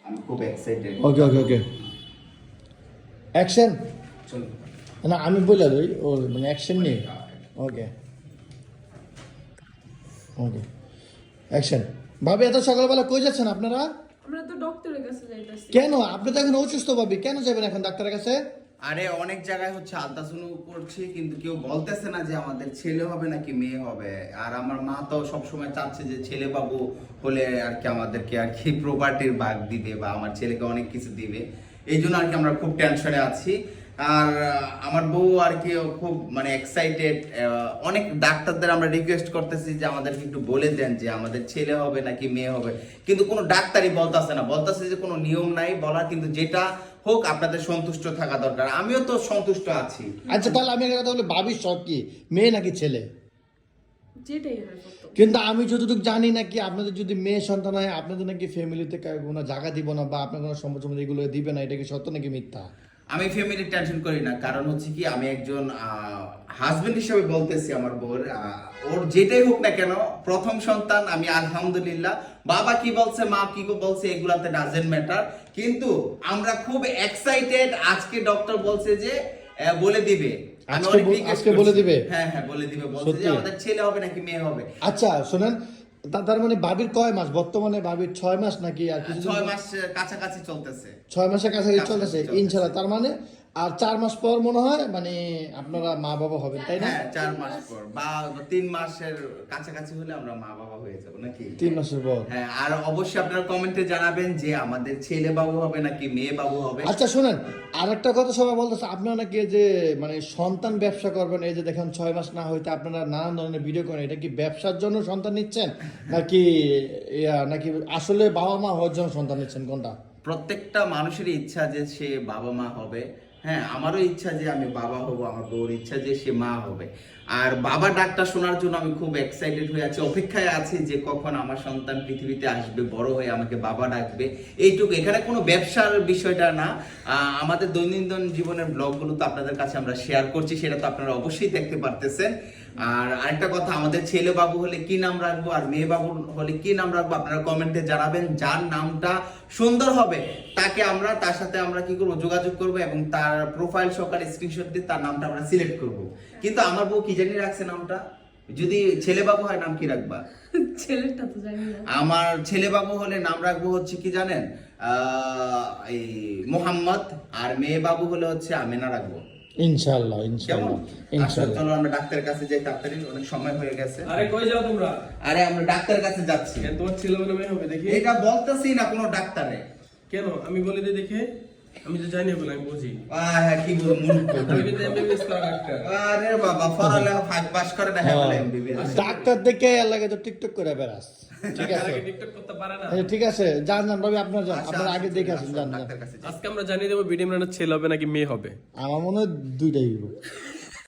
আমি খুব এক্সাইটেড। ওকে ওকে ওকে অ্যাকশন না আমি বলে দিই ও মানে অ্যাকশন নেই ওকে ওকে অ্যাকশন ভাবি এত সকালবেলা কই যাচ্ছেন আপনারা? আমরা তো ডক্টরের কাছে যাইতাছি। কেন আপনি তো এখন অসুস্থ ভাবি কেন যাবেন এখন ডাক্তারের কাছে? আরে অনেক জায়গায় হচ্ছে আলট্রাসাউন্ড করছি কিন্তু কেউ বলতেছে না যে আমাদের ছেলে হবে নাকি মেয়ে হবে। আর আমার মা তো সবসময় চাচ্ছে যে ছেলে বাবু হলে আর কি আমাদেরকে আর কি প্রপার্টির ভাগ দিবে বা আমার ছেলেকে অনেক কিছু দিবে। এই জন্য আর কি আমরা খুব টেনশনে আছি। আর আমার বউ আর কি খুব মানে এক্সাইটেড। অনেক ডাক্তারদের আমরা রিকোয়েস্ট করতেছি যে আমাদেরকে একটু বলে দেন যে আমাদের ছেলে হবে নাকি মেয়ে হবে, কিন্তু কোনো ডাক্তারই বলতেছে না, বলতেছে যে কোনো নিয়ম নাই বলার, কিন্তু যেটা হোক আপনাদের সন্তুষ্ট থাকা দরকার। আমিও তো সন্তুষ্ট আছি। আচ্ছা তাহলে আমি একটা কথা বলি ভাবির শখ কি মেয়ে নাকি ছেলে? যেটাই হয় করতো। কিন্তু আমি যতটুকু জানি নাকি আপনাদের যদি মেয়ে সন্তান হয় আপনাদের নাকি ফ্যামিলিতে কোনো জায়গা দিব না বা আপনার কোনো সম্পদ এগুলো দিবে না, এটা কি সত্য নাকি মিথ্যা? আমি ফ্যামিলির টেনশন করি না, কারণ হচ্ছে কি আমি একজন হাজবেন্ড হিসেবে বলতেছি আমার বউর ওর যেটাই হোক না কেন প্রথম সন্তান আমি আলহামদুলিল্লাহ। বাবা কি বলছে মা কি বলছে এগুলাতে ডাজেন্ট ম্যাটার, কিন্তু আমরা খুব এক্সাইটেড। আজকে ডক্টর বলছে যে বলে দিবে। আমি অনেক request আজকে বলে করছি। দিবে? হ্যাঁ হ্যাঁ বলে দিবে, বলছে যে সত্যি? আমাদের ছেলে হবে নাকি মেয়ে হবে। আচ্ছা শোনেন তার মানে ভাবির কয় মাস বর্তমানে? ভাবির 6 মাস নাকি আর কিছু 6 মাস কাছাকাছি চলতেছে। 6 মাসের কাছাকাছি চলতেছে চলতেছে। ইনশাআল্লাহ। তার মানে আর 4 মাস পর মনে হয় মানে আপনারা মা বাবা হবেন তাই না? হ্যাঁ 4 মাস পর বা 3 মাসের কাছাকাছি হলে আমরা মা বাবা হয়ে যাব নাকি? 3 মাসের পর। হ্যাঁ, আর অবশ্যই আপনারা কমেন্টে জানাবেন যে আমাদের ছেলে বাবু হবে নাকি মেয়ে বাবু হবে। আচ্ছা শুনেন আরেকটা কথা সবাই বলতেছে আপনারা নাকি এই যে মানে সন্তান ব্যবসা করবেন, এই যে দেখেন 6 মাস না হইতে আপনারা নানান ধরনের ভিডিও করেন, এটা কি ব্যবসার জন্য সন্তান নিচ্ছেন নাকি নাকি আসলে বাবা মা হওয়ার জন্য সন্তান নিচ্ছেন, কোনটা? প্রত্যেকটা মানুষেরই ইচ্ছা যে সে বাবা মা হবে। হ্যাঁ, আমারও ইচ্ছা যে আমি বাবা হব, আমার বউর ইচ্ছা যে সে মা হবে। আর বাবা ডাকটা শোনার জন্য আমি খুব এক্সাইটেড হয়ে আছি, অপেক্ষায় আছি যে কখন আমার সন্তান পৃথিবীতে আসবে, বড় হয়ে আমাকে বাবা ডাকবে। এইটুকু, এখানে কোনো ব্যবসার বিষয়টা না। আমাদের দৈনন্দিন জীবনের ব্লগগুলো তো আপনাদের কাছে আমরা শেয়ার করছি, সেটা তো আপনারা অবশ্যই দেখতে পারতেছেন। আর আরেকটা কথা, আমাদের ছেলে বাবু হলে কি নাম রাখবো আর মেয়ে বাবু হলে কি নাম রাখবো আপনারা কমেন্টে জানাবেন। যার নামটা সুন্দর হবে তাকে আমরা তার সাথে আমরা কি করব যোগাযোগ করব এবং তার প্রোফাইল সহকারে স্ক্রিনশট দিয়ে তার নামটা আমরা সিলেক্ট করব। কিন্তু আমার বউ কি জানি রাখছে নামটা, যদি ছেলে বাবু হয় নাম কি রাখবা? ছেলেটা তো জানি না। আমার ছেলে বাবু হলে নাম রাখবো হচ্ছে কি জানেন, এই মোহাম্মদ, আর মেয়ে বাবু হলে হচ্ছে আমেনা রাখবো। ইনশাআল্লাহ কেমন? ইনশাআল্লাহ আচ্ছা, ইনশাআল্লাহ। চলো আমরা ডাক্তারের কাছে যাই তাড়াতাড়ি, অনেক সময় হয়ে গেছে। আরে কই যাও তোমরা? আরে আমরা ডাক্তারের কাছে যাচ্ছি। কেন তোমার ছেলে বলে মেয়ে হবে দেখি? এটা বলতেছি না কোনো ডাক্তারে। কেন আমি বলে দিই দেখে? আমি তো জানি বলে আমি বুঝি। হ্যাঁ কি বল মূর্খ আমি কিন্তু এমবিবিএস করা ডাক্তার। আরে বাবা পড়ালেখা 5 পাস করে না হ্যাঁ বলে এমবিবিএস। ডাক্তার দেখে লাগে তো টিকটক করে বেরাস, ঠিক আছে? আগে টিকটক করতে পারে না। ঠিক আছে যান যান ভাবি আপনার যান, আচ্ছা, আপনার আগে দেখে আসেন, যান যান। ডাক্তারের কাছে যাই। আজকে আমরা জানিয়ে দেবো বিডি ইমরানের ছেলে হবে নাকি মেয়ে হবে। আমার মনে হয় দুইটাই হইব।